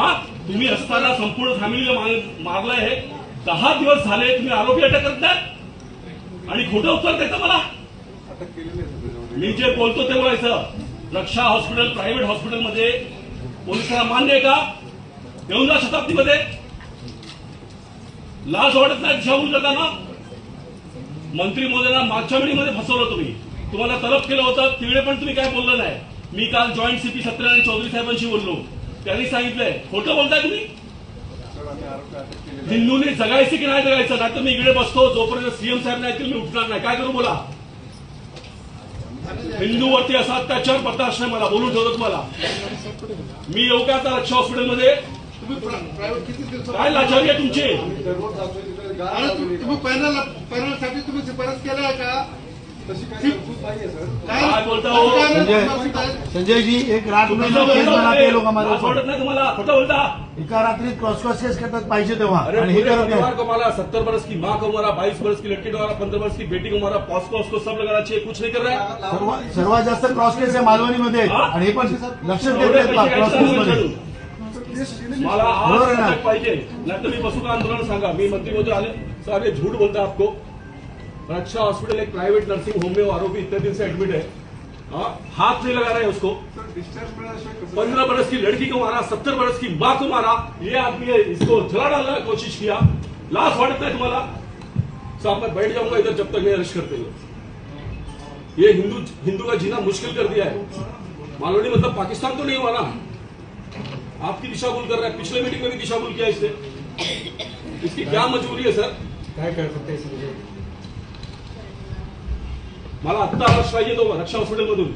हा तुम्ही असताना संपूर्ण फॅमिलीला मारलंय हे 10 दिवस झाले तुम्ही आरोपी अटक करताय आणि खोटं उत्तर देतं मला. मी जे बोलतो ते बोलायचं. रक्षा हॉस्पिटल प्रायव्हेट हॉस्पिटलमध्ये पोलिसांना मान्य आहे का? येऊन जा शताब्दीमध्ये. लाज वाटत नाही दिशाभूल करताना. मंत्री महोदयांना मागच्या वेळीमध्ये फसवलं तुम्ही. तुम्हाला तलब केलं होतं तिकडे पण तुम्ही काय बोललं नाही. मी काल जॉईंट सीपी सत्यनारायण चौधरी साहेबांशी बोललो. त्यांनी सांगितलंय खोटं बोलताय तुम्ही. हिंदूंनी जगायचं की नाही जगायचं, नाही तर मी इकडे बसतो जोपर्यंत सीएम साहेब नाही मी उठणार नाही. काय करू बोला. हिंदूवरती असा अत्याचार बर्दाश्त नाही. मला बोलून ठेवतो तुम्हाला. मी येऊ का आता रक्षा हॉस्पिटलमध्ये? काय लाचारी आहे तुमची? तुम्ही पॅनलसाठी तुम्ही शिफारस केल्या का? काय बोलता हो संजय जी? एक रात में केस बनाते हैं लोग हमारे ऊपर. नाही तुम्हाला खोटं बोलता. एका रात्रीत क्रॉस केस करतात पाहिजे तेव्हा अरे आणि हे करत परिवार नाही. को मारा, 70 बरस की माँ को मारा, 22 बरस की लड़की को मारा, 15 बरस की बेटी को मारा, पॉस्को उसको सब लगाना चाहिए. कुछ नहीं कर रहा है. सर्वात जास्त क्रॉस केस आहे मालवणीमध्ये आणि हे पण लक्षात देत नाहीत का क्रॉस केस मध्ये. मला बरोबर आहे ना? आज पाहिजे नाही तर मी बसू का आंदोलन सांगा. मी मंत्री महोदय आले सारे झूठ बोलता आपको. रक्षा हॉस्पिटल एक प्राइवेट नर्सिंग होम में वो आरोपी इतने दिन से एडमिट है. हाथ नहीं लगा रहे उसको. 15 बरस की लड़की को मारा, 70 बरस की माँ को मारा. ये आदमी है, इसको जला डालने की कोशिश किया. लाश वाटत है तुम्हाला. साहब मैं बैठ जाऊंगा इधर जब तक नहीं अरेस्ट करते हो. ये हिंदू का जीना मुश्किल कर दिया है. मालवनी मतलब पाकिस्तान तो नहीं हुआ ना. आपकी दिशाभूल कर रहा है. पिछले मीटिंग में भी दिशाभूल किया इसने. इसकी क्या मजबूरी है सर? काय कर सकते हैं? मला आत्ता अरेस्ट पाहिजे तो रक्षा हॉस्पिटलमधून.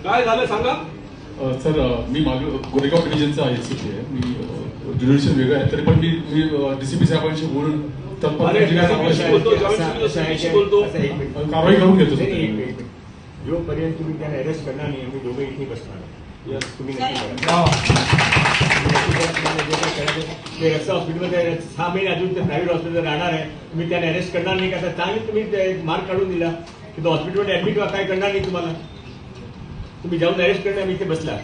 काय झालं सांगा. सर मी गोरेगाव डिव्हिजनचा एसीपी आहे. मी ज्युडिशियल वेगळं आहे तरी पण मी डीसीपी साहेबांशी बोलून कारवाई करून घेतो. जोपर्यंत तुम्ही त्यांना अरेस्ट करणार नाही आम्ही दोघे इथे बसणार. तुम्ही रक्षा हॉस्पिटलमध्ये 6 महिने अजून ते प्रायव्हेट हॉस्पिटल राहणार आहे. तुम्ही त्यांना अरेस्ट करणार नाही का? चांगली तुम्ही मार्क काढून दिला की तो हॉस्पिटलमध्ये ऍडमिट काय करणार नाही तुम्हाला. तुम्ही जाऊन अरेस्ट करणार मी इथे बसला.